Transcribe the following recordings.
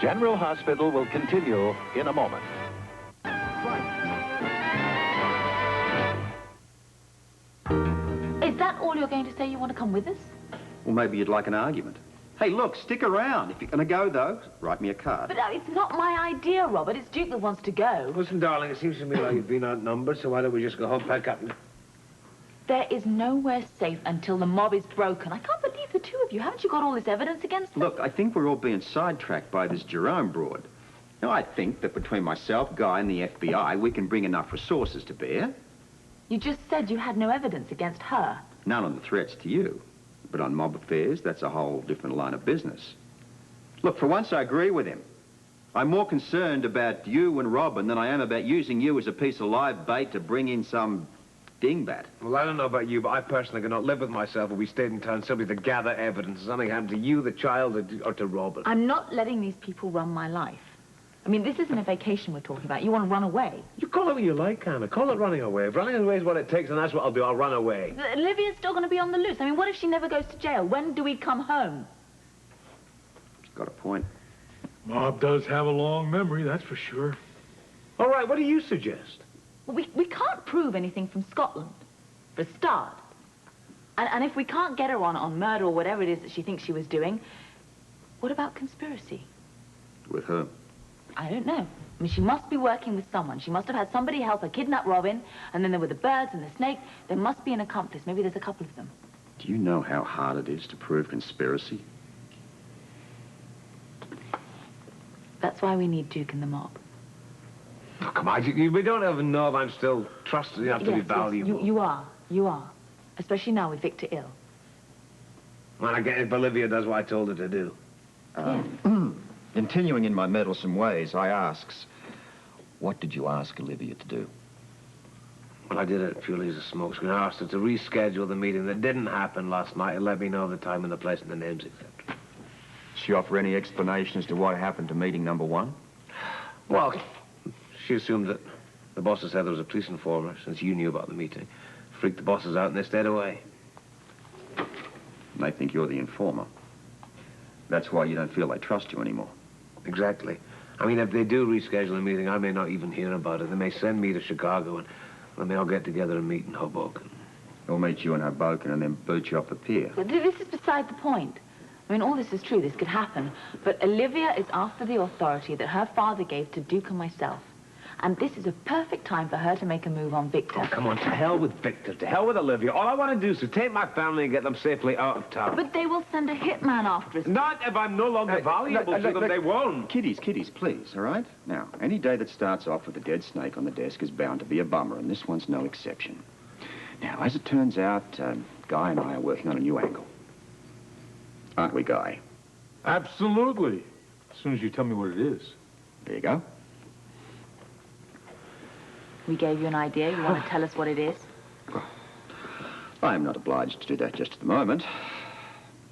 General Hospital will continue in a moment. Is that all you're going to say? You want to come with us? Well, maybe you'd like an argument. Hey, look, stick around. If you're going to go, though, write me a card. But it's not my idea, Robert. It's Duke that wants to go. Listen, darling, it seems to me like you've been outnumbered, so why don't we just go home, pack up and... There is nowhere safe until the mob is broken. I can't believe the two of you. Haven't you got all this evidence against them? Look, I think we're all being sidetracked by this Jerome broad. Now, I think that between myself, Guy, and the FBI, we can bring enough resources to bear. You just said you had no evidence against her. None on the threats to you. But on mob affairs, that's a whole different line of business. Look, for once, I agree with him. I'm more concerned about you and Robin than I am about using you as a piece of live bait to bring in some dingbat. Well, I don't know about you, but I personally could not live with myself if we stayed in town simply to gather evidence. If something happened to you, the child, or to Robin. I'm not letting these people run my life. I mean, this isn't a vacation we're talking about. You want to run away. You call it what you like, Hannah. Call it running away. If running away is what it takes, then that's what I'll do. I'll run away. Olivia's still going to be on the loose. I mean, what if she never goes to jail? When do we come home? Got a point. Mob does have a long memory, that's for sure. All right, what do you suggest? Well, we can't prove anything from Scotland, for a start. And if we can't get her on murder or whatever it is that she thinks she was doing, what about conspiracy? With whom? I don't know. I mean, she must be working with someone. She must have had somebody help her kidnap Robin, and then there were the birds and the snake. There must be an accomplice. Maybe there's a couple of them. Do you know how hard it is to prove conspiracy? That's why we need Duke and the mob. Oh, come on, we don't even know if I'm still trusted enough to be valuable. Yes, you are. Especially now with Victor ill. Well, I guess if Olivia does what I told her to do. Continuing in my meddlesome ways, I asks, what did you ask Olivia to do? Well, I did it purely as a smokescreen. I asked her to reschedule the meeting that didn't happen last night and let me know the time and the place and the names, etc. She offer any explanation as to what happened to meeting number one? Well, she assumed that the bosses said there was a police informer, since you knew about the meeting. Freaked the bosses out and they stayed away. And they think you're the informer. That's why you don't feel they trust you anymore. Exactly. I mean, if they do reschedule a meeting, I may not even hear about it. They may send me to Chicago and they may all get together and meet in Hoboken. They'll meet you in Hoboken and then boot you off the pier. But this is beside the point. I mean, all this is true. This could happen. But Olivia is after the authority that her father gave to Duke and myself. And this is a perfect time for her to make a move on Victor. Oh, come on, to hell with Victor, to hell with Olivia. All I want to do is to take my family and get them safely out of town. But they will send a hitman after us. Not if I'm no longer valuable to them, they won't. Kiddies, please, all right? Now, any day that starts off with a dead snake on the desk is bound to be a bummer, and this one's no exception. Now, as it turns out, Guy and I are working on a new angle. Aren't we, Guy? Absolutely. As soon as you tell me what it is. There you go. We gave you an idea. You want to tell us what it is? I'm not obliged to do that just at the moment,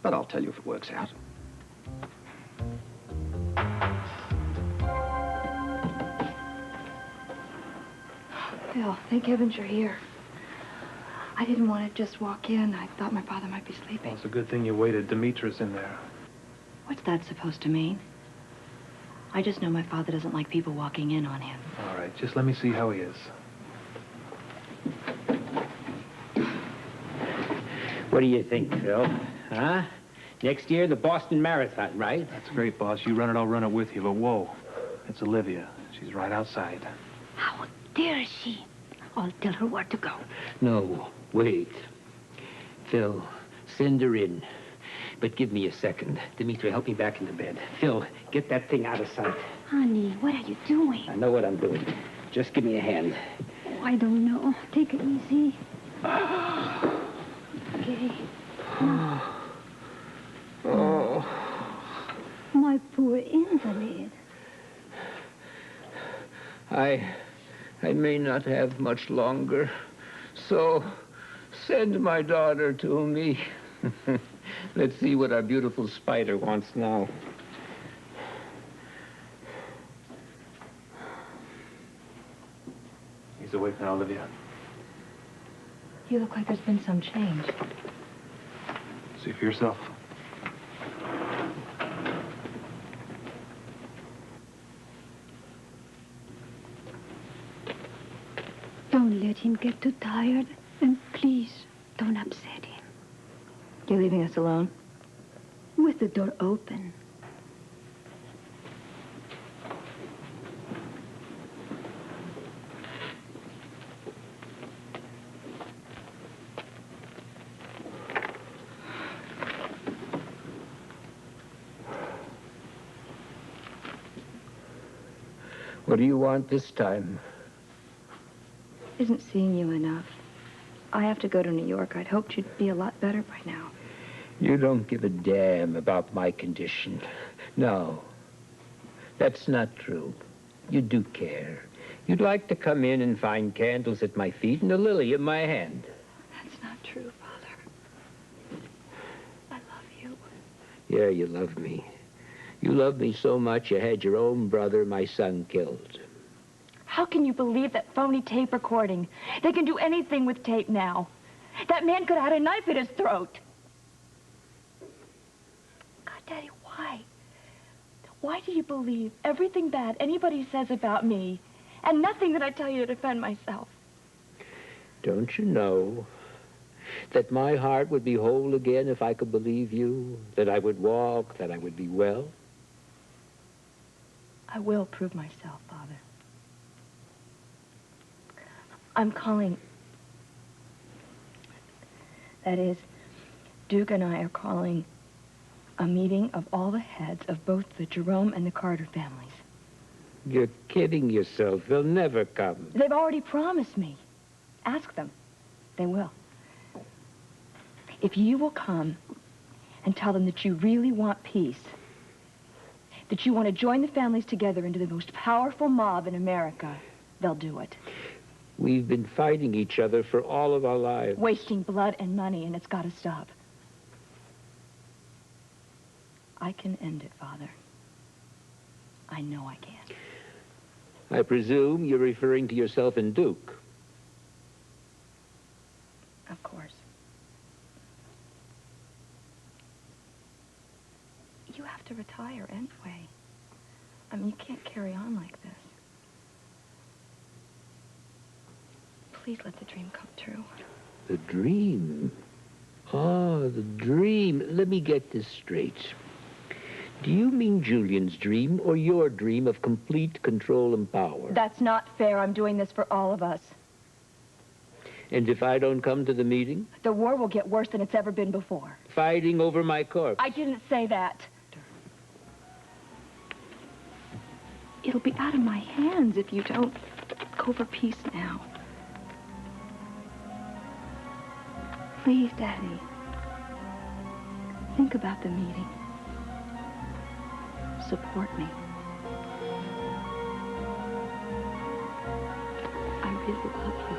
but I'll tell you if it works out. Phil, thank heavens you're here. I didn't want to just walk in. I thought my father might be sleeping. Well, it's a good thing you waited. Demetra's in there. What's that supposed to mean? I just know my father doesn't like people walking in on him. All right, just let me see how he is. What do you think, Phil? Huh? Next year, the Boston Marathon, right? That's great, boss. You run it, I'll run it with you. But whoa, it's Olivia. She's right outside. How dare she? I'll tell her where to go. No, wait. Phil, send her in. But give me a second. Demetra, help me back into bed. Phil, get that thing out of sight. Honey, what are you doing? I know what I'm doing. Just give me a hand. Oh, I don't know. Take it easy. Okay. Oh. My poor invalid. I may not have much longer, so send my daughter to me. Let's see what our beautiful spider wants now. He's awake now, Olivia. You look like there's been some change. See for yourself. Don't let him get too tired. And please, don't upset him. You're leaving us alone? With the door open. What do you want this time? Isn't seeing you enough? I have to go to New York. I'd hoped you'd be a lot better by now. You don't give a damn about my condition. No, that's not true. You do care. You'd like to come in and find candles at my feet and a lily in my hand. That's not true, Father. I love you. Yeah, you love me. You love me so much you had your own brother, my son, killed. How can you believe that phony tape recording? They can do anything with tape now. That man could have had a knife in his throat. God, Daddy, why? Why do you believe everything bad anybody says about me and nothing that I tell you to defend myself? Don't you know that my heart would be whole again if I could believe you, that I would walk, that I would be well? I will prove myself, Father. I'm calling. That is, Duke and I are calling a meeting of all the heads of both the Jerome and the Carter families. You're kidding yourself. They'll never come. They've already promised me. Ask them. They will. If you will come and tell them that you really want peace, that you want to join the families together into the most powerful mob in America, they'll do it. We've been fighting each other for all of our lives. Wasting blood and money, and it's got to stop. I can end it, Father. I know I can. I presume you're referring to yourself and Duke. Of course. You have to retire anyway. I mean, you can't carry on like this. Please let the dream come true. The dream? Oh, the dream. Let me get this straight. Do you mean Julian's dream or your dream of complete control and power? That's not fair. I'm doing this for all of us. And if I don't come to the meeting? The war will get worse than it's ever been before. Fighting over my corpse. I didn't say that. It'll be out of my hands if you don't go for peace now. Please, Daddy. Think about the meeting. Support me. I really love you.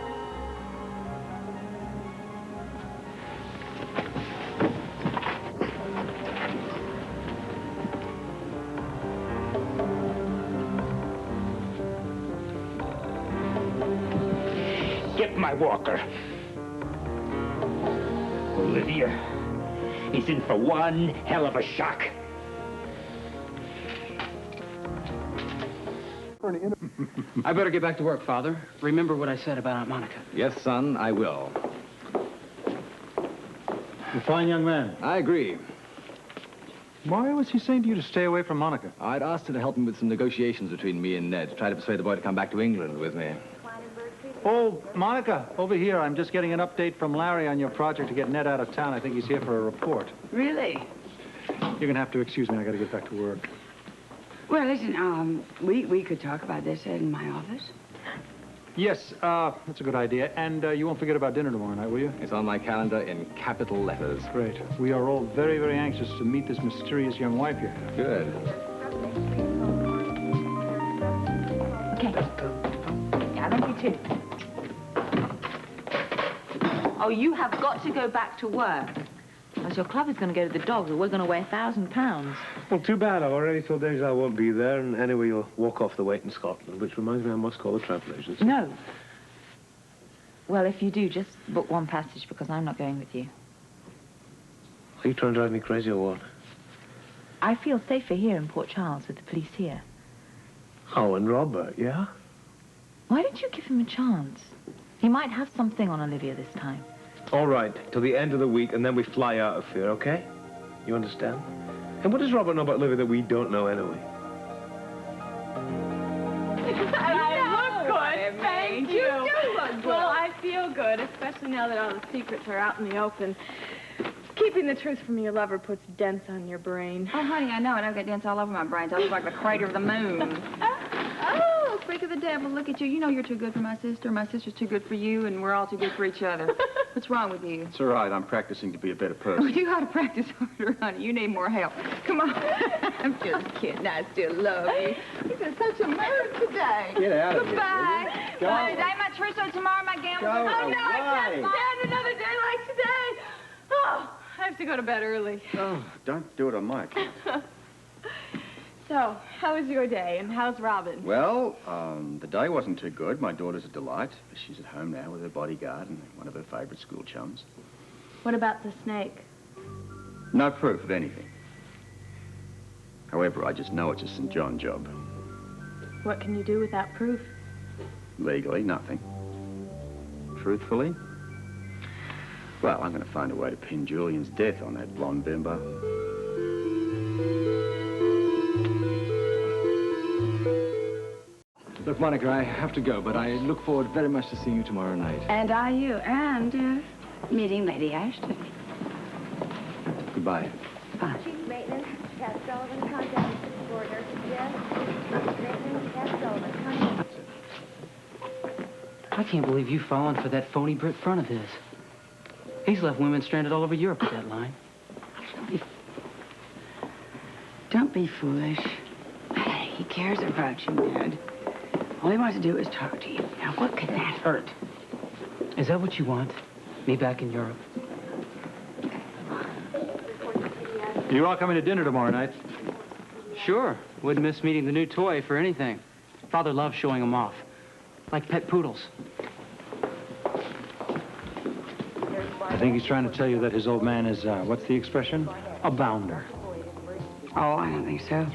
Get my walker. Olivia is in for one hell of a shock. I better get back to work, Father. Remember what I said about Aunt Monica. Yes, son, I will. A fine young man. I agree. Why was he saying to you to stay away from Monica? I'd asked her to help me with some negotiations between me and Ned, to try to persuade the boy to come back to England with me. Oh, Monica, over here. I'm just getting an update from Larry on your project to get Ned out of town. I think he's here for a report. Really? You're going to have to excuse me. I got to get back to work. Well, listen, we could talk about this in my office. Yes, that's a good idea. And you won't forget about dinner tomorrow night, will you? It's on my calendar in capital letters. Great. We are all very, very anxious to meet this mysterious young wife you have. Good. Okay. Yeah, I love you too. Oh, you have got to go back to work. Because your club is going to go to the dogs, and we're going to weigh 1,000 pounds. Well, too bad. I've already told Daisy I won't be there, and anyway, you'll walk off the weight in Scotland, which reminds me I must call the travel agency. No. Well, if you do, just book one passage, because I'm not going with you. Are you trying to drive me crazy or what? I feel safer here in Port Charles with the police here. Oh, and Robert, yeah? Why don't you give him a chance? He might have something on Olivia this time. All right, till the end of the week, and then we fly out of here, okay? You understand? And what does Robert know about Olivia that we don't know anyway? I look good, thank you. You do look good. Well, I feel good, especially now that all the secrets are out in the open. Keeping the truth from your lover puts dents on your brain. Oh, honey, I know it. I've got dents all over my brains. I look like the crater of the moon. Oh, freak of the devil, look at you. You know you're too good for my sister. My sister's too good for you, and we're all too good for each other. What's wrong with you? It's all right. I'm practicing to be a better person. Well, you got to practice harder, honey. You need more help. Come on. I'm just kidding. I still love you. He's in such a mood today. Get out of here, Goodbye. Go. Today my trousseau, tomorrow my gown. Go Oh, no, away. I can't stand another day like today. Oh, I have to go to bed early. Oh, don't do it on my account. So, how was your day, and how's Robin? Well, the day wasn't too good. My daughter's a delight. She's at home now with her bodyguard and one of her favourite school chums. What about the snake? No proof of anything. However, I just know it's a St. John job. What can you do without proof? Legally, nothing. Truthfully? Well, I'm going to find a way to pin Julian's death on that blonde bimbo. Look, Monica, I have to go, but I look forward very much to seeing you tomorrow night. And I you, and meeting Lady Ashton. Goodbye. Bye. Chief Maintenance, Cat Sullivan, contact Mrs. Gordner. Yes. Maintenance, Cat Sullivan, contact. I can't believe you've fallen for that phony Brit front of his. He's left women stranded all over Europe with that line. Don't be foolish. He cares about you, Ned. All he wants to do is talk to you. Now, what could that hurt? Is that what you want? Me back in Europe? You all coming to dinner tomorrow night? Sure. Wouldn't miss meeting the new toy for anything. Father loves showing them off. Like pet poodles. I think he's trying to tell you that his old man is, what's the expression? A bounder. Oh, I don't think so.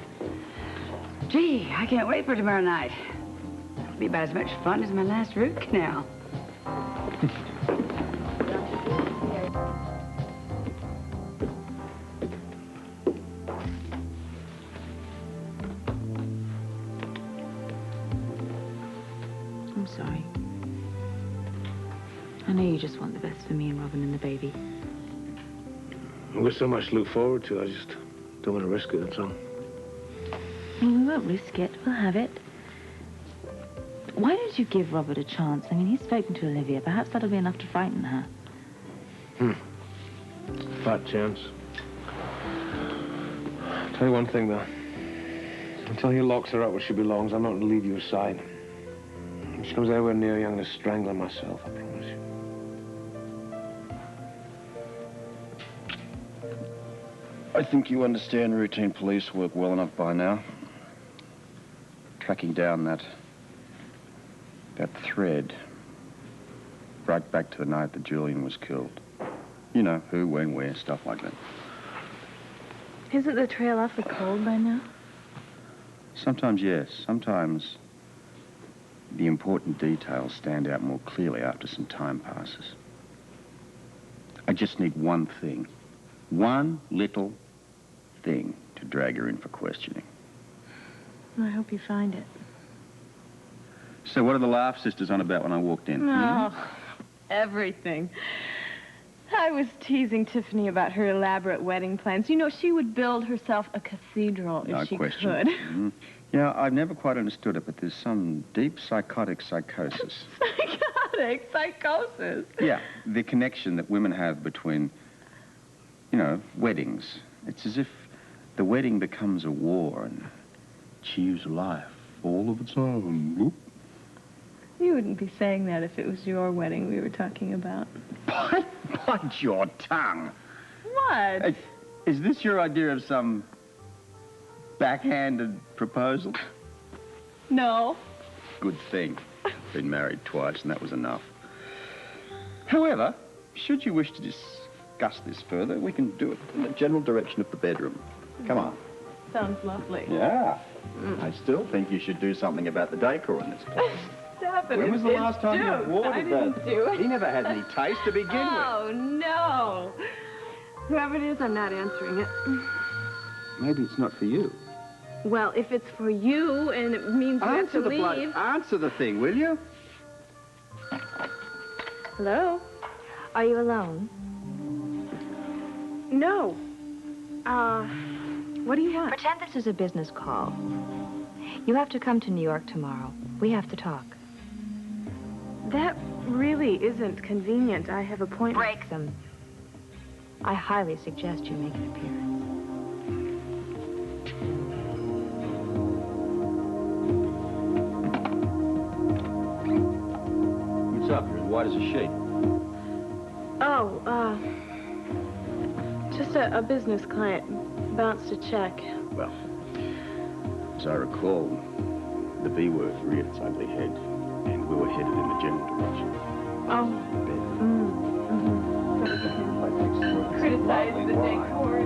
Gee, I can't wait for tomorrow night. It'll be about as much fun as my last root canal. I'm sorry. I know you just want the best for me and Robin and the baby. We've so much to look forward to, I just don't want to risk it, that's all. Well, we won't risk it. We'll have it. Why don't you give Robert a chance? I mean, he's spoken to Olivia. Perhaps that'll be enough to frighten her. Fat chance. Tell you one thing, though. Until he locks her up where she belongs, I'm not going to leave your side. If she comes anywhere near you, I'm going to strangle her myself, I promise you. I think you understand routine police work well enough by now. Tracking down that thread right back to the night that Julian was killed. You know, who, when, where, stuff like that. Isn't the trail awfully cold by now? Sometimes, yes. Sometimes the important details stand out more clearly after some time passes. I just need one thing. One little thing to drag her in for questioning. I hope you find it. So what are the Laugh Sisters on about when I walked in? Oh, everything. I was teasing Tiffany about her elaborate wedding plans. You know, she would build herself a cathedral if she could. Mm-hmm. Yeah, I've never quite understood it, but there's some deep psychotic psychosis. Psychotic psychosis? Yeah, the connection that women have between, you know, weddings. It's as if the wedding becomes a war and achieves life all of its own. Whoop. You wouldn't be saying that if it was your wedding we were talking about. Bite your tongue. What? Is this your idea of some backhanded proposal? No. Good thing. Been married twice, and that was enough. However, should you wish to discuss this further, we can do it in the general direction of the bedroom. Come on. Sounds lovely. Yeah. I still think you should do something about the decor in this place. Stop. happened. When was the last time you Duke. watered I didn't do it. He never had any taste to begin with. Oh, no. Whoever it is, I'm not answering it. Maybe it's not for you. Well, if it's for you and it means we have to leave... Answer the thing, will you? Hello? Are you alone? No. What do you want? Pretend this is a business call. You have to come to New York tomorrow. We have to talk. That really isn't convenient. I have appointments. Break them. I highly suggest you make an appearance. What's up? You're as white as a sheet. Oh, just a business client bounced a check. Well, as I recall, the V word reared its ugly head, and we were headed in the general direction. Oh. Criticize the decor.